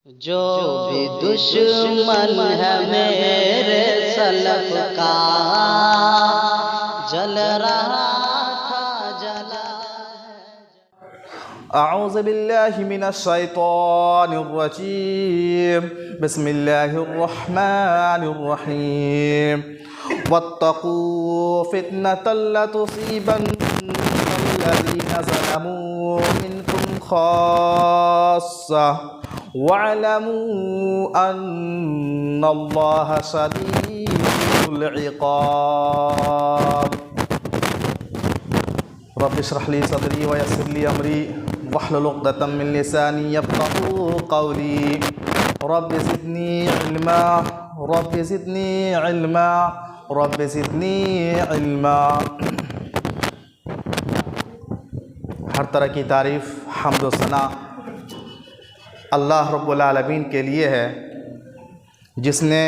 जो भी दुश्मन है मेरे सलफ का, जल रहा था जला। अऊज़ु बिल्लाहि मिनश शैतानिर रजीम। बिस्मिल्लाहिर रहमानिर रहीम। वत्तक़ू फितनतल ला तुसीबन्नल्लज़ीना ज़लमू मिनकुम ख़ास्सा वअलमू अन्नल्लाहा शदीदुल इक़ाब। रब्बि इश्रह ली सदरी व यस्सिर ली अमरी वहलुल उक़दतम मिन लिसानी यफ़क़हू क़ौली। Rabbi ज़िदनी इल्मा, rabbi ज़िदनी इल्मा, rabbi ज़िदनी इल्मा। हर तरह की तारीफ़, हम्द व सना अल्लाह रब्बुल आलमीन के लिए है, जिसने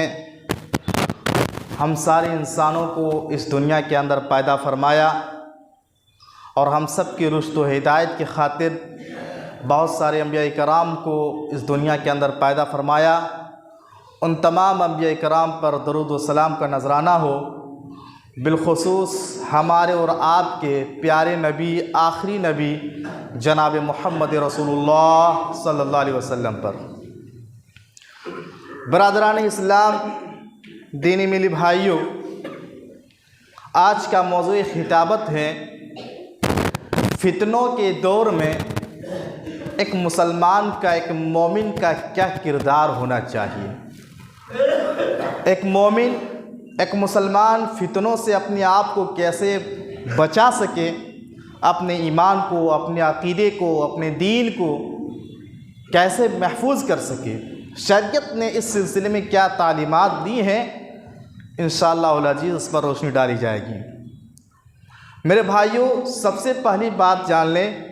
हम सारे इंसानों को इस दुनिया के अंदर पैदा फरमाया और हम सब की रुश्द व हिदायत की खातिर बहुत सारे अंबिया कराम को इस दुनिया के अंदर पैदा फरमाया। उन तमाम अंबिया कराम पर दरूद व सलाम का नजराना हो, बिलखुसूस हमारे और आपके प्यारे नबी, आखिरी नबी जनाब मोहम्मद रसूलुल्लाह सल्लल्लाहु अलैहि वसल्लम पर। बरादरान इस्लाम, दीनी मिली भाइयों, आज का मौज़ू खिताबत है फितनों के दौर में एक मुसलमान का, एक मोमिन का क्या किरदार होना चाहिए। एक मोमिन, एक मुसलमान फितनों से अपने आप को कैसे बचा सके, अपने ईमान को, अपने अक़ीदे को, अपने दीन को कैसे महफूज कर सके। शरीयत ने इस सिलसिले में क्या तालीमात दी हैं, इंशाअल्लाह अज़ीज़ उस पर रोशनी डाली जाएगी। मेरे भाइयों, सबसे पहली बात जान लें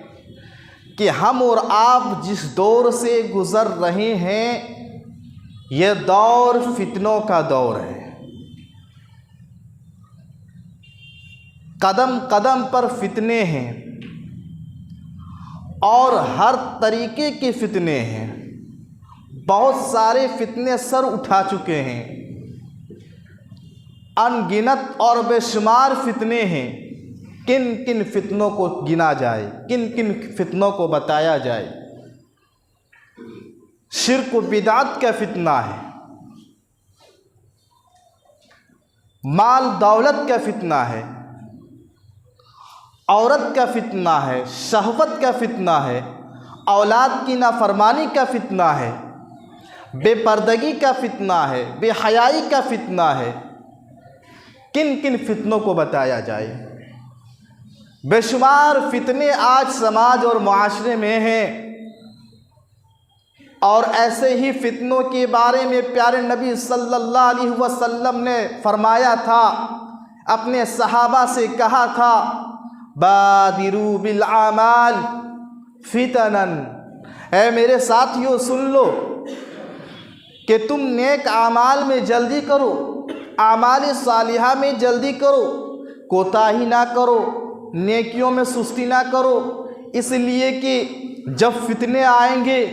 कि हम और आप जिस दौर से गुज़र रहे हैं, यह दौर फितनों का दौर है। कदम कदम पर फितने हैं और हर तरीके के फितने हैं। बहुत सारे फितने सर उठा चुके हैं, अनगिनत और बेशुमार फितने हैं। किन किन फितनों को गिना जाए, किन किन फितनों को बताया जाए। शिर्क व बिदात का फितना है, माल दौलत का फितना है, औरत का फितना है, शहवत का फितना है, औलाद की नाफरमानी का फितना है, बेपर्दगी का फितना है, बेहयाई का फितना है। किन किन फितनों को बताया जाए। बेशुमार फितने आज समाज और मुआशरे में हैं और ऐसे ही फितनों के बारे में प्यारे नबी सल्लल्लाहु अलैहि वसल्लम ने फरमाया था, अपने सहाबा से कहा था, बादिरू बिल आमाल फितनन। ऐ मेरे साथियों, सुन लो कि तुम नेक आमाल में जल्दी करो, आमाल सालिहा में जल्दी करो, कोताही ना करो, नेकियों में सुस्ती ना करो। इसलिए कि जब फितने आएंगे,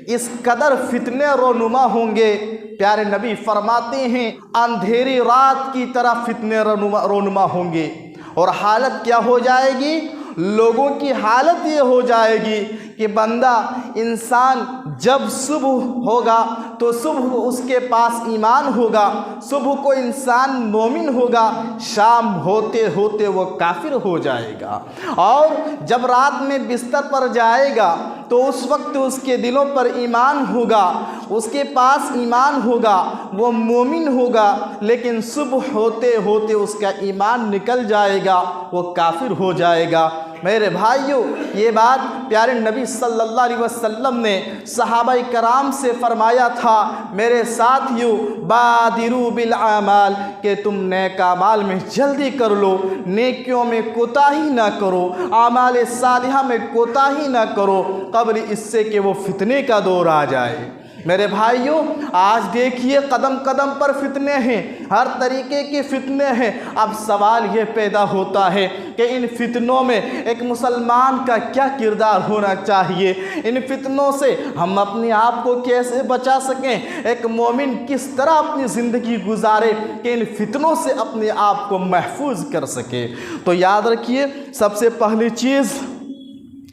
इस कदर फितने रोनुमा होंगे, प्यारे नबी फरमाते हैं अंधेरी रात की तरह फितने रोनुमा होंगे। और हालत क्या हो जाएगी? लोगों की हालत ये हो जाएगी कि बंदा, इंसान जब सुबह होगा तो सुबह उसके पास ईमान होगा, सुबह को इंसान मोमिन होगा, शाम होते होते वो काफिर हो जाएगा। और जब रात में बिस्तर पर जाएगा तो उस वक्त उसके दिलों पर ईमान होगा, उसके पास ईमान होगा, वो मोमिन होगा, लेकिन सुबह होते होते उसका ईमान निकल जाएगा, वो काफिर हो जाएगा। मेरे भाइयों, ये बात प्यारे नबी सल्लल्लाहु अलैहि वसल्लम ने सहाबाए कराम से फरमाया था। मेरे साथियों, बादिरू बिल आमाल, कि तुम नेक आमाल में जल्दी कर लो, नेकियों में कोताही ना करो, आमाल सालिहा में कोताही ना करो, कबल इससे कि वो फितने का दौर आ जाए। मेरे भाइयों, आज देखिए कदम कदम पर फितने हैं, हर तरीके के फितने हैं। अब सवाल ये पैदा होता है कि इन फितनों में एक मुसलमान का क्या किरदार होना चाहिए, इन फितनों से हम अपने आप को कैसे बचा सकें, एक मोमिन किस तरह अपनी ज़िंदगी गुजारे कि इन फितनों से अपने आप को महफूज कर सके। तो याद रखिए, सबसे पहली चीज़,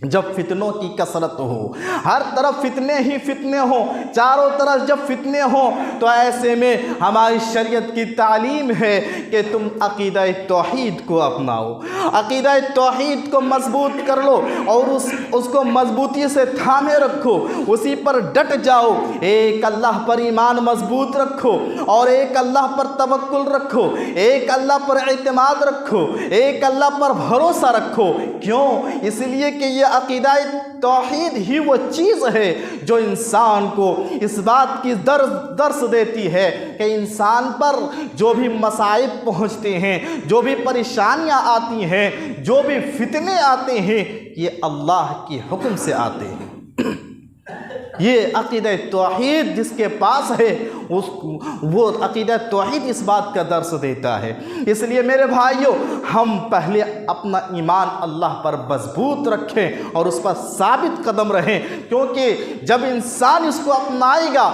जब फितनों की कसरत हो, हर तरफ फितने ही फितने हो, चारों तरफ जब फितने हो, तो ऐसे में हमारी शरीयत की तालीम है कि तुम अक़ीदा तौहीद को अपनाओ, अक़ीदा तौहीद को मजबूत कर लो और उसको मजबूती से थामे रखो, उसी पर डट जाओ। एक अल्लाह पर ईमान मजबूत रखो और एक अल्लाह पर तवक्कुल रखो, एक अल्लाह पर एतमाद रखो, एक अल्लाह पर भरोसा रखो। क्यों? इसलिए कि ये अक़ीदा तौहीद ही वो चीज़ है जो इंसान को इस बात की दर्स देती है कि इंसान पर जो भी मसाइब पहुँचते हैं, जो भी परेशानियाँ आती हैं, जो भी फितने आते हैं, ये अल्लाह के हुक्म से आते हैं। ये अक़ीदा तौहीद जिसके पास है वो अक़ीदा तौहीद इस बात का दर्स देता है। इसलिए मेरे भाइयों, हम पहले अपना ईमान अल्लाह पर मजबूत रखें और उस पर साबित कदम रहें, क्योंकि जब इंसान इसको अपनाएगा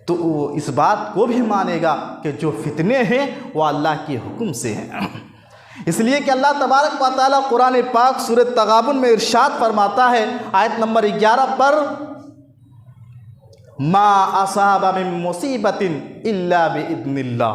तो वो इस बात को भी मानेगा कि जो फितने हैं वो अल्लाह के हुक्म से हैं। इसलिए कि अल्लाह तबारक व तआला कुरान पाक सूरह तगाबुन में इरशाद फरमाता है, आयत नंबर 11 पर, मा असाबा मिन मुसीबतिन इल्ला बिइज़्निल्लाह,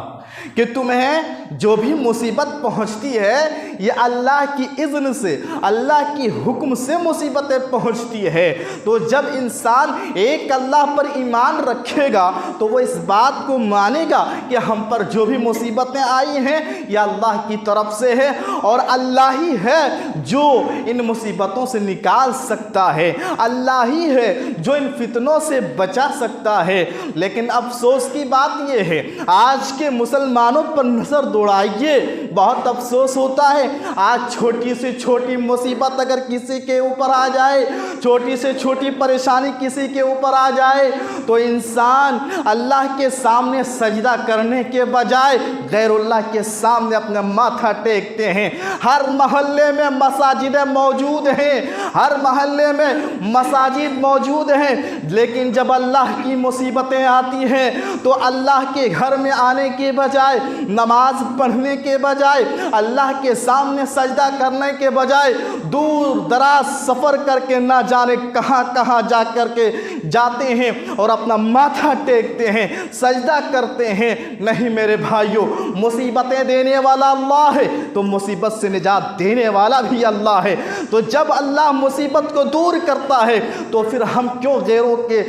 कि तुम्हें जो भी मुसीबत पहुंचती है ये अल्लाह की इज़्न से, अल्लाह की हुक्म से मुसीबतें पहुंचती है। तो जब इंसान एक अल्लाह पर ईमान रखेगा तो वो इस बात को मानेगा कि हम पर जो भी मुसीबतें आई हैं ये अल्लाह की तरफ से है और अल्लाह ही है जो इन मुसीबतों से निकाल सकता है, अल्लाह ही है जो इन फितनों से बचा सकता है। लेकिन अफसोस की बात यह है, आज के मुसलमानों पर नज़र दौड़ाइए, बहुत अफसोस होता है। आज छोटी से छोटी मुसीबत अगर किसी के ऊपर आ जाए, छोटी से छोटी परेशानी किसी के ऊपर आ जाए, तो इंसान अल्लाह के सामने सजदा करने के बजाय गैरुल्लाह के सामने अपना माथा टेकते हैं। हर मोहल्ले में मसाजिदें मौजूद हैं, हर मोहल्ले में मसाजिद मौजूद हैं, लेकिन जब अल्लाह की मुसीबतें आती हैं तो अल्लाह के घर में आने के बजाय, नमाज पढ़ने के बजाय, अल्लाह के सामने सजदा करने के बजाय दूर दराज सफ़र करके ना जाने कहाँ कहाँ जा कर के जाते हैं और अपना माथा टेकते हैं, सजदा करते हैं। नहीं मेरे भाइयों, मुसीबतें देने वाला अल्लाह है तो मुसीबत से निजात देने वाला भी अल्लाह है। तो जब अल्लाह मुसीबत को दूर करता है तो फिर हम क्यों गैरों के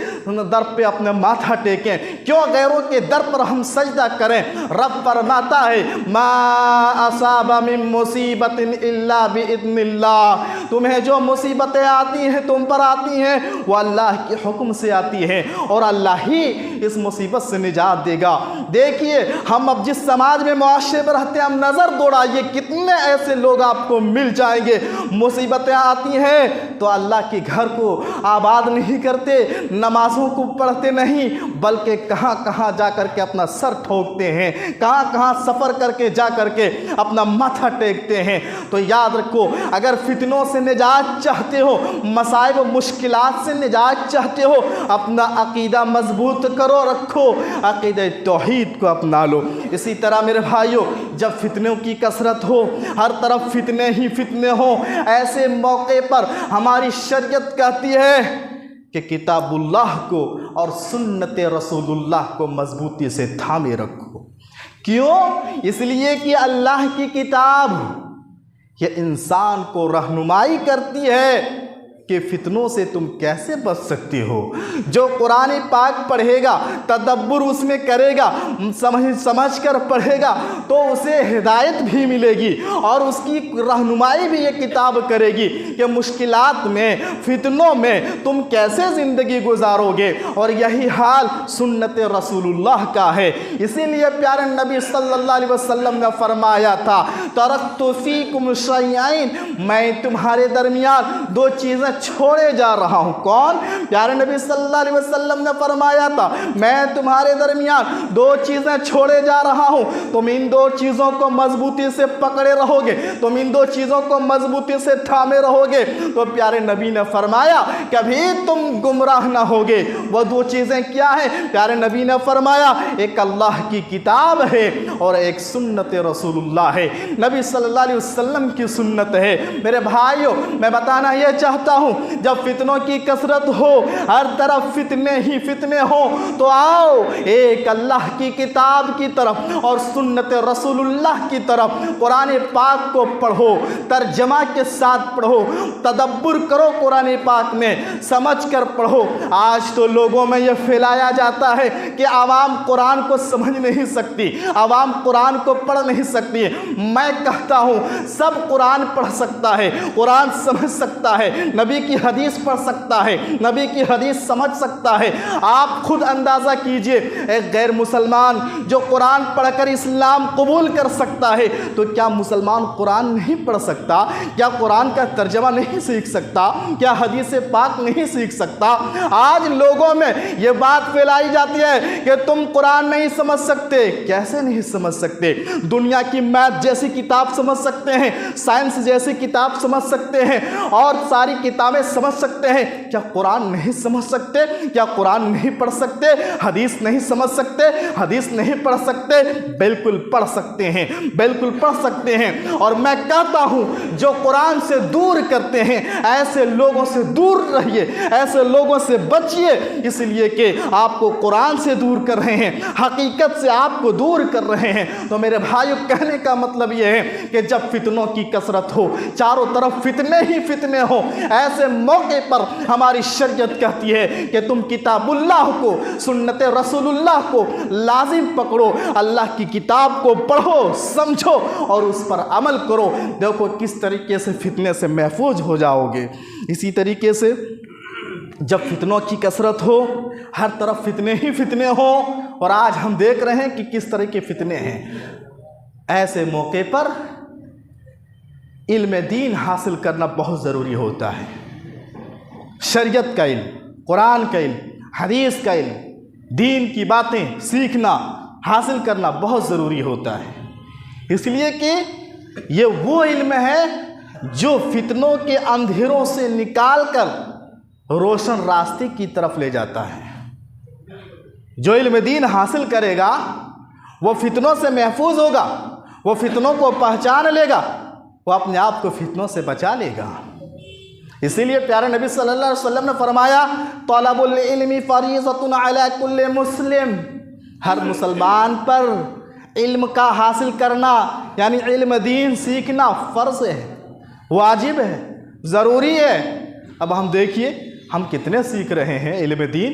दर पे अपना माथा टेकें, क्यों गैरों के दर पर हम सजदा करें। रब फरमाता है, मा असाबा मिन मुसीबतिन इल्ला बिइज़्निल्लाह, तुम्हें जो मुसीबतें आती हैं, तुम पर आती हैं, वो अल्लाह के हुक्म से आती हैं और अल्लाह ही इस मुसीबत से निजात देगा। देखिए हम अब जिस समाज में मुआशरे में रहते हैं, हम नज़र दौड़ाइए कितने ऐसे लोग आपको मिल जाएंगे, मुसीबतें आती हैं तो अल्लाह के घर को आबाद नहीं करते, नमाज़ों को पढ़ते नहीं, बल्कि कहाँ कहाँ जा कर के अपना सर ठोकते हैं, कहाँ कहाँ सफ़र करके जा कर के अपना माथा टेकते हैं। तो याद रखो, अगर फितनों से निजात चाहते हो, मसाइब व मुश्किलात से निजात चाहते हो, अपना अक़ीदा मजबूत करो, रखो, अक़ीदा तौहीद को अपना लो। इसी तरह मेरे भाइयों, जब फितनों की कसरत हो, हर तरफ फितने ही फितने हो, ऐसे मौके पर हमारी शरीयत कहती है कि किताबुल्लाह को और सुन्नत रसूलुल्लाह को मजबूती से थामे रखो। क्यों? इसलिए कि अल्लाह की किताब ये इंसान को रहनुमाई करती है कि फितनों से तुम कैसे बच सकते हो। जो कुरान पाक पढ़ेगा, तदब्बुर उसमें करेगा, समझ कर पढ़ेगा, तो उसे हिदायत भी मिलेगी और उसकी रहनुमाई भी ये किताब करेगी कि मुश्किलात में, फितनों में तुम कैसे ज़िंदगी गुजारोगे। और यही हाल सुन्नत रसूलुल्लाह का है। इसीलिए प्यारे नबी सल्लल्लाहु अलैहि वसल्लम ने फरमाया था, तरक्तु फ़ीकुम शैअइन, मैं तुम्हारे दरमियान दो चीज़ें छोड़े जा रहा हूँ। कौन? प्यारे नबी सल्लल्लाहु अलैहि वसल्लम ने फरमाया था, मैं तुम्हारे दरमियान दो चीज़ें छोड़े जा रहा हूँ, तुम इन दो चीज़ों को मजबूती से पकड़े रहोगे, तुम इन दो चीज़ों को मजबूती से थामे रहोगे तो प्यारे नबी ने फरमाया कभी तुम गुमराह ना होगे। वो दो चीज़ें क्या हैं? प्यारे नबी ने फरमाया एक अल्लाह की किताब है और एक सुन्नत रसूलुल्लाह है, नबी सल्लल्लाहु अलैहि वसल्लम की सुन्नत है। मेरे भाइयों, मैं बताना ये चाहता हूँ, जब फितनों की कसरत हो, हर तरफ फितने ही फितने हो, तो आओ एक अल्लाह की किताब की तरफ और सुन्नत रसूलुल्लाह की तरफ कुरान पाक को पढ़ो, तर्जमा के साथ पढ़ो, तदब्बुर करो कुरान पाक में, समझ कर पढ़ो। आज तो लोगों में यह फैलाया जाता है कि आवाम कुरान को समझ नहीं सकती, आवाम कुरान को पढ़ नहीं सकती। मैं कहता हूँ सब कुरान पढ़ सकता है, कुरान समझ सकता है, नबी की हदीस पढ़ सकता है, नबी की हदीस समझ सकता है। आप खुद अंदाज़ा कीजिए, एक गैर मुसलमान जो कुरान पढ़कर इस्लाम कबूल कर सकता है, तो क्या मुसलमान कुरान नहीं पढ़ सकता? क्या कुरान का तर्जमा नहीं सीख सकता? क्या हदीस पाक नहीं सीख सकता? आज लोगों में ये बात फैलाई जाती है कि तुम कुरान नहीं समझ सकते। कैसे नहीं समझ सकते? दुनिया की मैथ जैसी किताब समझ सकते हैं, साइंस जैसी किताब समझ सकते हैं और सारी किताबें समझ सकते हैं, क्या कुरान नहीं समझ सकते? क्या कुरान नहीं पढ़ सकते? हदीस नहीं समझ सकते? हदीस नहीं पढ़ सकते? बिल्कुल पढ़ सकते हैं, बिल्कुल पढ़ सकते हैं। और मैं कहता हूं जो कुरान से दूर करते हैं ऐसे लोगों से दूर रहिए, ऐसे लोगों से बचिए, इसलिए कि आपको कुरान से दूर कर रहे हैं, हकीकत से आपको दूर कर रहे हैं। तो मेरे भाइयों, कहने का मतलब यह है कि जब फितनों की कसरत हो, चारों तरफ फितने ही फितने हो, ऐसे मौके पर हमारी शरीयत कहती है कि तुम किताबुल्लाह को, सुन्नत रसूलुल्लाह को लाजिम पकड़ो, अल्लाह की किताब को पढ़ो, समझो और उस पर अमल करो। देखो किस तरीके से फितने से महफूज हो जाओगे। इसी तरीके से जब फितनों की कसरत हो, हर तरफ फितने ही फितने हो, और आज हम देख रहे हैं कि किस तरह के फितने हैं, ऐसे मौके पर इल्म दीन हासिल करना बहुत ज़रूरी होता है। शरीयत का इल्म, कुरान का इल्म, हदीस का इल्म, दीन की बातें सीखना, हासिल करना बहुत ज़रूरी होता है, इसलिए कि ये वो इल्म है जो फितनों के अंधेरों से निकाल कर रोशन रास्ते की तरफ ले जाता है। जो इल्म दीन हासिल करेगा वो फितनों से महफूज होगा, वो फितनों को पहचान लेगा, वो अपने आप को फितनों से बचा लेगा। इसीलिए प्यारे नबी सल्लल्लाहु अलैहि वसल्लम ने फरमाया, तलबुल इल्मी फरीज़तुन अला कुल्li मुस्लिम, हर मुसलमान पर इल्म का हासिल करना यानी इल्म दीन सीखना फ़र्ज़ है, वाजिब है, ज़रूरी है। अब हम देखिए हम कितने सीख रहे हैं इल्म दीन,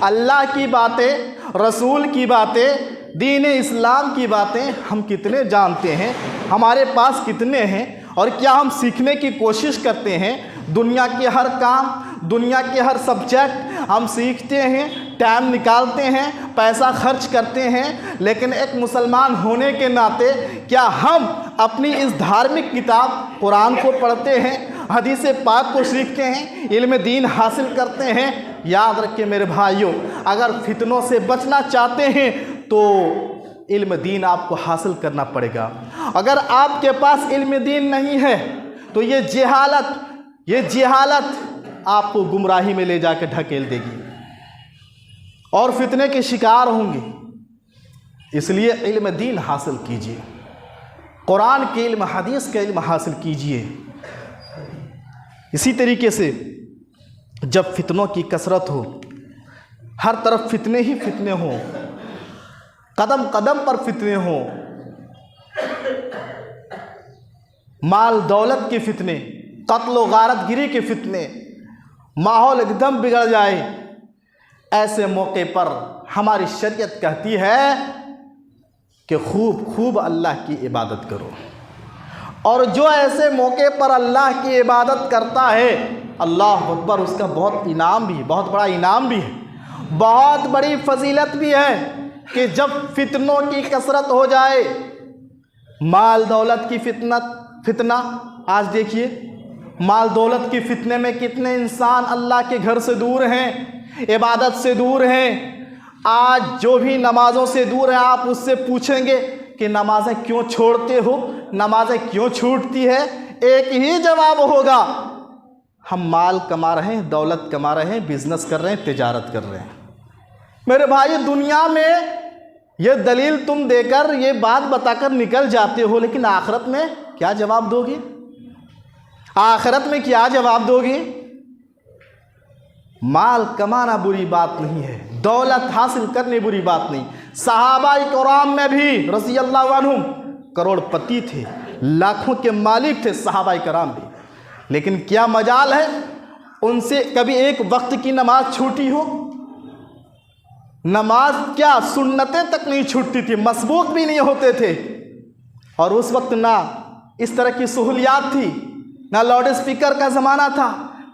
अल्लाह की बातें, रसूल की बातें, दीन इस्लाम की बातें हम कितने जानते हैं, हमारे पास कितने हैं, और क्या हम सीखने की कोशिश करते हैं? दुनिया के हर काम, दुनिया के हर सब्जेक्ट हम सीखते हैं, टाइम निकालते हैं, पैसा खर्च करते हैं, लेकिन एक मुसलमान होने के नाते क्या हम अपनी इस धार्मिक किताब कुरान को पढ़ते हैं, हदीस पाक को सीखते हैं, इल्म दीन हासिल करते हैं? याद रखिए मेरे भाइयों, अगर फितनों से बचना चाहते हैं तो इल्म दीन आपको हासिल करना पड़ेगा। अगर आपके पास इल्म दीन नहीं है तो ये जहालत आपको गुमराही में ले जाकर ढकेल देगी और फितने के शिकार होंगे। इसलिए इल्म दीन हासिल कीजिए, कुरान के इल्म, हदीस का इल्म हासिल कीजिए। इसी तरीके से जब फितनों की कसरत हो, हर तरफ फितने ही फितने हों, कदम कदम पर फितने हों, माल दौलत के फितने, कत्ल व गारतगिरी के फितने, माहौल एकदम बिगड़ जाए, ऐसे मौके पर हमारी शरीयत कहती है कि खूब खूब अल्लाह की इबादत करो। और जो ऐसे मौके पर अल्लाह की इबादत करता है, अल्लाह अकबर, उसका बहुत इनाम भी, बहुत बड़ा इनाम भी है, बहुत बड़ी फजीलत भी है कि जब फितनों की कसरत हो जाए, माल दौलत की फितना, आज देखिए माल दौलत की फितने में कितने इंसान अल्लाह के घर से दूर हैं, इबादत से दूर हैं। आज जो भी नमाज़ों से दूर है, आप उससे पूछेंगे कि नमाज़ें क्यों छोड़ते हो, नमाज़ें क्यों छूटती है, एक ही जवाब होगा, हम माल कमा रहे हैं, दौलत कमा रहे हैं, बिजनेस कर रहे हैं, तिजारत कर रहे हैं। मेरे भाई, दुनिया में ये दलील तुम देकर, ये बात बताकर निकल जाते हो, लेकिन आखिरत में क्या जवाब दोगे? आखिरत में क्या जवाब दोगे? माल कमाना बुरी बात नहीं है, दौलत हासिल करनी बुरी बात नहीं। सहाबाए किराम में भी रज़ी अल्लाह अन्हुम करोड़पति थे, लाखों के मालिक थे सहाबाए किराम भी, लेकिन क्या मजाल है उनसे कभी एक वक्त की नमाज छूटी हो? नमाज क्या, सुन्नतें तक नहीं छूटती थी, मसबूक भी नहीं होते थे। और उस वक्त ना इस तरह की सहूलियात थी, ना लाउड स्पीकर का ज़माना था,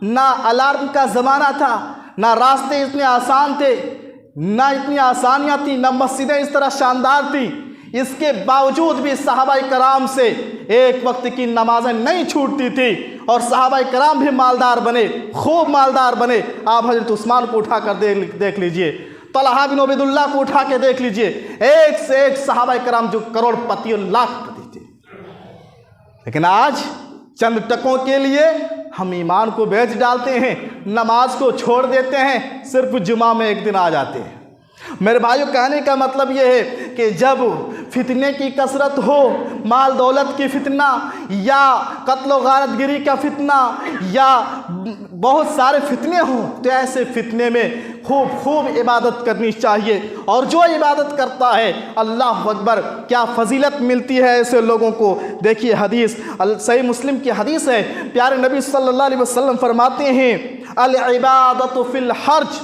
ना अलार्म का ज़माना था, ना रास्ते इतने आसान थे, ना इतनी आसानियाँ थी, ना मस्जिदें इस तरह शानदार थी। इसके बावजूद भी सहाबाए कराम से एक वक्त की नमाजें नहीं छूटती थी और सहाबाए कराम भी मालदार बने, खूब मालदार बने। आप हज़रत उस्मान को उठा कर देख लीजिए, तलहा बिन उबैदुल्लाह को उठा के देख लीजिए, एक से एक सहाबाए कराम जो करोड़पति और लाखपति थे। लेकिन आज चंद टकों के लिए हम ईमान को बेच डालते हैं, नमाज को छोड़ देते हैं, सिर्फ जुमा में एक दिन आ जाते हैं। मेरे भाइयों, कहने का मतलब ये है कि जब फितने की कसरत हो, माल दौलत की फितना या कत्ल गारतगिरी का फितना या बहुत सारे फितने हों, तो ऐसे फितने में खूब इबादत करनी चाहिए। और जो इबादत करता है, अल्लाह अकबर, क्या फजीलत मिलती है ऐसे लोगों को। देखिए हदीस, सही मुस्लिम की हदीस है, प्यारे नबी सल्लल्लाहु अलैहि वसल्लम फरमाते हैं, अल इबादतु फिल हर्ज,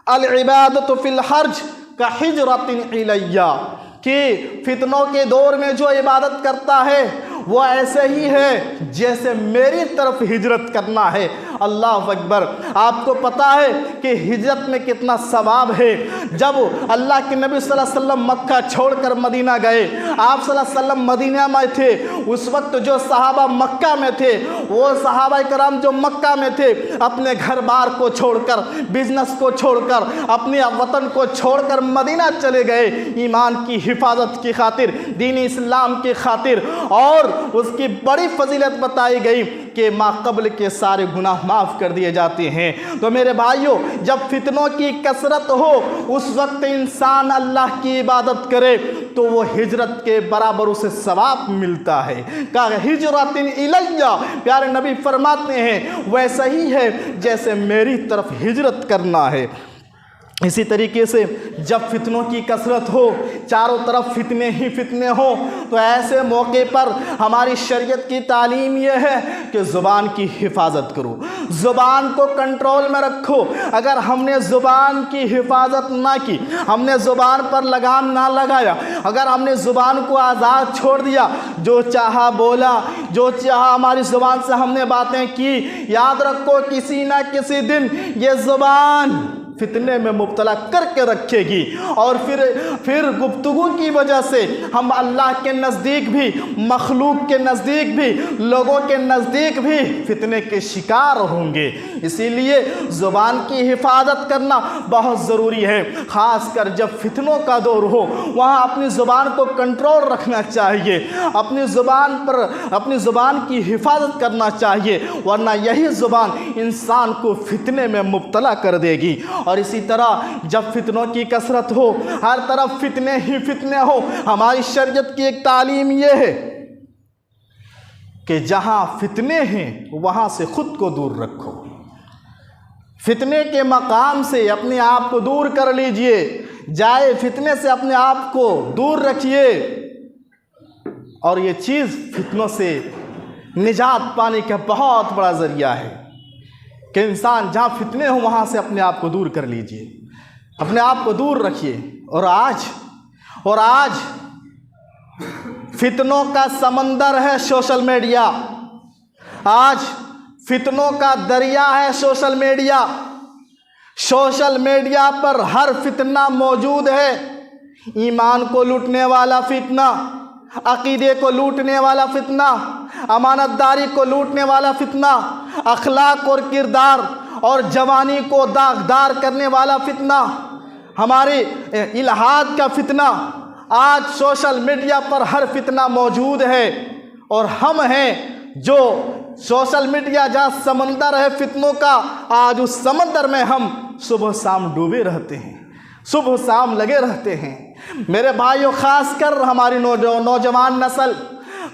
अल इबादतु फिल हर्ज का हिजरतिन इलैया, कि फितनों के दौर में जो इबादत करता है वो ऐसे ही है जैसे मेरी तरफ हिजरत करना है। अल्लाह अकबर। आपको पता है कि हिजरत में कितना सवाब है। जब अल्लाह के नबी सल्लल्लाहु अलैहि वसल्लम मक्का छोड़कर मदीना गए, आप सल्लल्लाहु अलैहि वसल्लम मदीना में थे, उस वक्त जो सहाबा मक्का में थे, वो सहाबा कराम जो मक्का में थे, अपने घर बार को छोड़कर, बिजनेस को छोड़कर, अपने वतन को छोड़कर मदीना चले गए ईमान की हिफाजत की खातिर, दीन इस्लाम की खातिर। और उसकी बड़ी फजीलत बताई गई कि माक़बल के सारे गुनाह माफ़ कर दिए जाते हैं। तो मेरे भाइयों, जब फितनों की कसरत हो, उस वक्त इंसान अल्लाह की इबादत करे तो वो हिजरत के बराबर उसे सवाब मिलता है। का हिजरतिन इलैया, प्यारे नबी फरमाते हैं वैसा ही है जैसे मेरी तरफ हिजरत करना है। इसी तरीके से जब फितनों की कसरत हो, चारों तरफ फितने ही फितने हो, तो ऐसे मौके पर हमारी शरीयत की तालीम यह है कि ज़ुबान की हिफाजत करो, ज़ुबान को कंट्रोल में रखो। अगर हमने ज़ुबान की हिफाजत ना की, हमने ज़ुबान पर लगाम ना लगाया, अगर हमने ज़ुबान को आज़ाद छोड़ दिया, जो चाहा बोला, जो चाहा हमारी ज़ुबान से हमने बातें की, याद रखो किसी ना किसी दिन ये ज़ुबान फितने में मुब्तला करके रखेगी। और फिर गुफ्तगू की वजह से हम अल्लाह के नज़दीक भी, मखलूक के नज़दीक भी, लोगों के नज़दीक भी फितने के शिकार होंगे। इसीलिए ज़ुबान की हिफाजत करना बहुत ज़रूरी है। ख़ासकर जब फितनों का दौर हो, वहाँ अपनी ज़ुबान को कंट्रोल रखना चाहिए, अपनी ज़ुबान पर अपनी ज़ुबान की हिफाजत करना चाहिए, वरना यही ज़ुबान इंसान को फितने में मुब्तला कर देगी। और इसी तरह जब फितनों की कसरत हो, हर तरफ फितने ही फितने हो, हमारी शरीयत की एक तालीम यह है कि जहां फितने हैं वहां से खुद को दूर रखो। फितने के मकाम से अपने आप को दूर कर लीजिए, जाए फितने से अपने आप को दूर रखिए। और ये चीज़ फितनों से निजात पाने का बहुत बड़ा ज़रिया है कि इंसान जहाँ फितने हो वहाँ से अपने आप को दूर कर लीजिए, अपने आप को दूर रखिए। और आज फितनों का समंदर है सोशल मीडिया, आज फितनों का दरिया है सोशल मीडिया। सोशल मीडिया पर हर फितना मौजूद है। ईमान को लूटने वाला फितना, अकीदे को लूटने वाला फितना, अमानतदारी को लूटने वाला फितना, अखलाक और किरदार और जवानी को दागदार करने वाला फितना, हमारे इल्हाद का फितना। आज सोशल मीडिया पर हर फितना मौजूद है और हम हैं जो सोशल मीडिया जहाँ समंदर है फितनों का, आज उस समंदर में हम सुबह शाम डूबे रहते हैं, सुबह शाम लगे रहते हैं। मेरे भाइयों, ख़ासकर हमारी नौजवान नस्ल,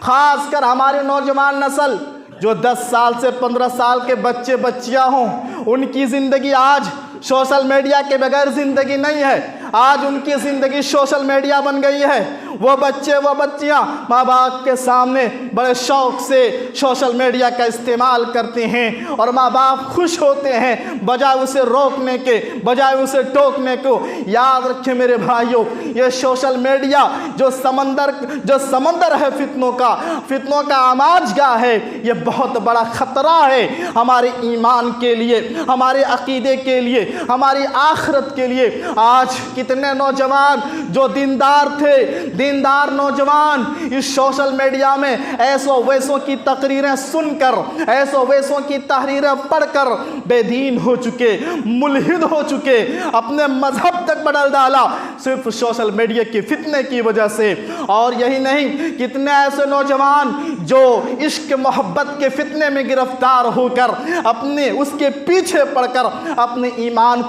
ख़ासकर हमारी नौजवान नस्ल जो 10 साल से 15 साल के बच्चे बच्चियां हों, उनकी ज़िंदगी आज सोशल मीडिया के बगैर ज़िंदगी नहीं है। आज उनकी ज़िंदगी सोशल मीडिया बन गई है। वो बच्चे वो बच्चियां माँ बाप के सामने बड़े शौक़ से सोशल मीडिया का इस्तेमाल करते हैं और माँ बाप खुश होते हैं, बजाय उसे रोकने के, बजाय उसे टोकने को। याद रखें मेरे भाइयों, ये सोशल मीडिया जो समंदर है फितनों का आमाजगाह है, ये बहुत बड़ा ख़तरा है हमारे ईमान के लिए, हमारे अकीदे के लिए, हमारी आखिरत के लिए। आज कितने नौजवान जो दीनदार थे, दीनदार नौजवान इस सोशल मीडिया में ऐसो वैसों की तकरीरें सुनकर, ऐसो वैसों की तहरीरें पढ़कर बेदीन हो चुके, मुल्हिद हो चुके, अपने मजहब तक बदल डाला सिर्फ सोशल मीडिया के फितने की वजह से। और यही नहीं, कितने ऐसे नौजवान जो इश्क मोहब्बत के फितने में गिरफ्तार होकर अपने उसके पीछे पड़कर अपने ईमान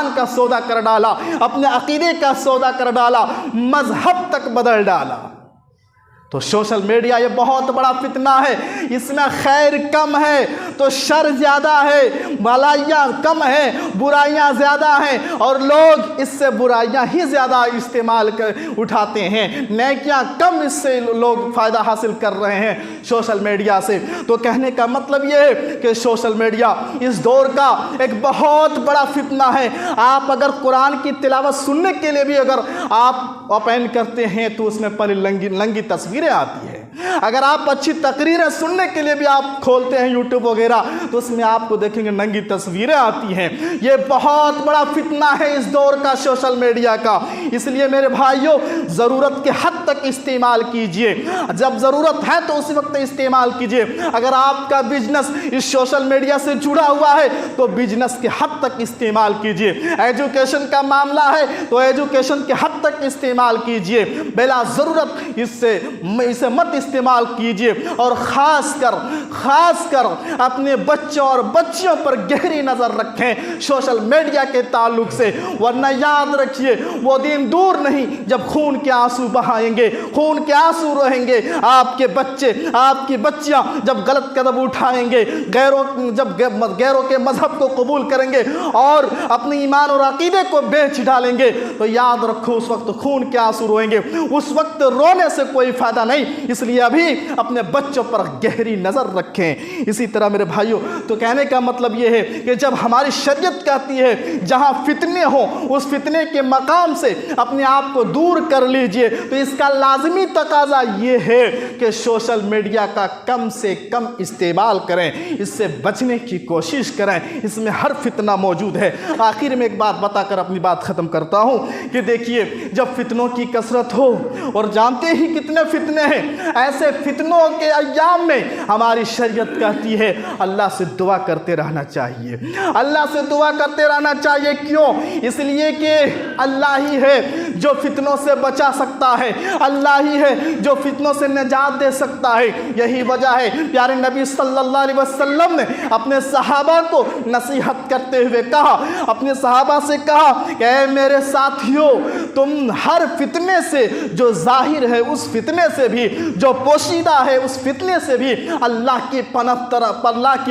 का सौदा कर डाला, अपने अकीदे का सौदा कर डाला, मजहब तक बदल डाला। तो सोशल मीडिया ये बहुत बड़ा फितना है। इसमें खैर कम है तो शर ज़्यादा है, भलाइयाँ कम है, बुराइयाँ ज़्यादा हैं और लोग इससे बुराइयाँ ही ज़्यादा इस्तेमाल कर उठाते हैं, नेकियाँ कम, इससे लोग फ़ायदा हासिल कर रहे हैं सोशल मीडिया से। तो कहने का मतलब ये है कि सोशल मीडिया इस दौर का एक बहुत बड़ा फितना है। आप अगर कुरान की तिलावत सुनने के लिए भी अगर आप ओपन करते हैं तो उसमें पहले नंगी तस्वीरें आती है। अगर आप अच्छी तकरीरें सुनने के लिए भी आप खोलते हैं यूट्यूब वगैरह तो उसमें आपको देखेंगे नंगी तस्वीरें आती हैं। ये बहुत बड़ा फितना है इस दौर का सोशल मीडिया का। इसलिए मेरे भाइयों, ज़रूरत के हद तक इस्तेमाल कीजिए, जब ज़रूरत है तो उसी वक्त इस्तेमाल कीजिए। अगर आपका बिजनेस इस सोशल मीडिया से जुड़ा हुआ है तो बिजनेस के हद तक इस्तेमाल कीजिए। एजुकेशन का मामला है तो एजुकेशन के हद तक इस्तेमाल कीजिए, बिला ज़रूरत इसे मत इस्तेमाल कीजिए। और ख़ासकर अपने बच्चों और बच्चियों पर गहरी नज़र रखें सोशल मीडिया के ताल्लुक से, वरना याद रखिए वो दिन दूर नहीं जब खून के आंसू बहाएंगे, खून के आंसू रहेंगे आपके बच्चे, आपकी बच्चियां जब गलत कदम उठाएंगे, गैरों के मजहब को कबूल करेंगे और अपने ईमान और अकीदे को बेच डालेंगे, तो याद रखो उस वक्त खून के आंसू रोएंगे। उस वक्त रोने से कोई फ़ायदा नहीं। इसलिए अभी अपने बच्चों पर गहरी नज़र रखें। इसी तरह मेरे भाइयों, तो कहने का मतलब ये है कि जब हमारी शरीयत कहती है जहाँ फितने हो उस फितने के मकाम से अपने आप को दूर कर लीजिए, तो इसका लाजमी तकाजा ये है कि सोशल मीडिया का कम से कम इस्तेमाल करें, इससे बचने की कोशिश करें। इसमें हर फितना मौजूद है। आखिर में एक बात बताकर अपनी बात ख़त्म करता हूँ कि देखिए, जब फितनों की कसरत हो और जानते ही कितने फितने हैं, ऐसे फितनों के अय्याम में हमारी शरीयत कहती है अल्लाह से दुआ करते रहना चाहिए, अल्लाह से दुआ करते रहना चाहिए। क्यों? इसलिए कि अल्लाह ही है जो फितनों से बचा सकता है, अल्लाह ही है जो फितनों से निजात दे सकता है। यही वजह है प्यारे नबी सल्लल्लाहु अलैहि वसल्लम ने अपने सहाबा को नसीहत करते हुए कहा, अपने सहाबा से कहा कि मेरे साथियों, तुम हर फितने से जो जाहिर है उस फितने से भी, जो पोशीदा है उस फितने से भी अल्लाह की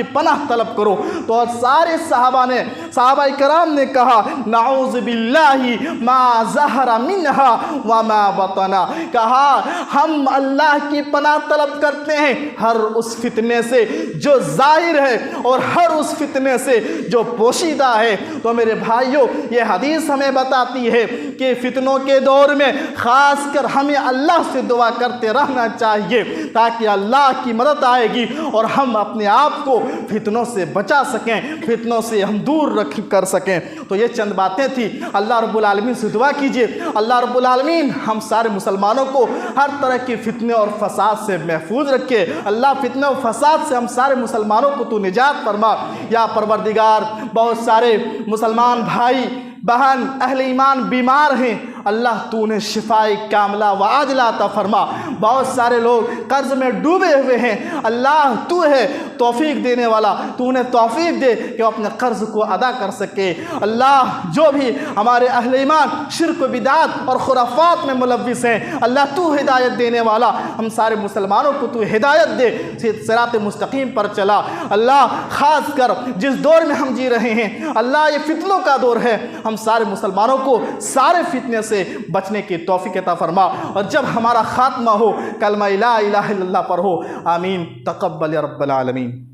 पनाह तलब करो। तो सारे सहाबा कराम ने कहा नाऊज़ बिल्लाहि मा ज़हरा मिन्हा व मा बतना, कहा हम अल्लाह की पनाह तलब करते हैं हर उस फितने से जो जाहिर है और हर उस फितने से जो पोशीदा है। तो मेरे भाइयों, ये हदीस हमें बताती है कि फितनों के दौर में ख़ासकर हमें अल्लाह से दुआ करते रहना चाहिए, ताकि अल्लाह की मदद आएगी और हम अपने आप को फितनों से बचा सकें, फितनों से हम दूर कर सकें। तो ये चंद बातें थी। अल्लाह रब्बुल आलमीन से दुआ कीजिए, अल्लाह रब्बुल आलमीन हम सारे मुसलमानों को हर तरह के फितने और फसाद से महफूज रखे। अल्लाह फितने और फसाद से हम सारे मुसलमानों को तू निजात फरमा। या परवरदिगार, बहुत सारे मुसलमान भाई बहन अहले ईमान बीमार हैं, अल्लाह तूने शिफाए कामिला व आजिला अता फरमा। बहुत सारे लोग कर्ज में डूबे हुए हैं, अल्लाह तू है तौफीक देने वाला, तूने तौफीक दे कि वो अपने कर्ज को अदा कर सके। अल्लाह जो भी हमारे अहले ईमान शिर्क बिदात और खुराफात में मुलव्विस हैं, अल्लाह तू हिदायत देने वाला, हम सारे मुसलमानों को तू हिदायत दे, सिरात मुस्तकीम पर चला। अल्लाह ख़ास कर जिस दौर में हम जी रहे हैं, अल्लाह ये फितनों का दौर है, हम सारे मुसलमानों को सारे फितने से बचने की तौफीक अता फरमा। और जब हमारा खात्मा हो कलमा ला इलाहा इल्लल्लाह पर हो। आमीन। तक़ब्बल या रब्बल आलमीन।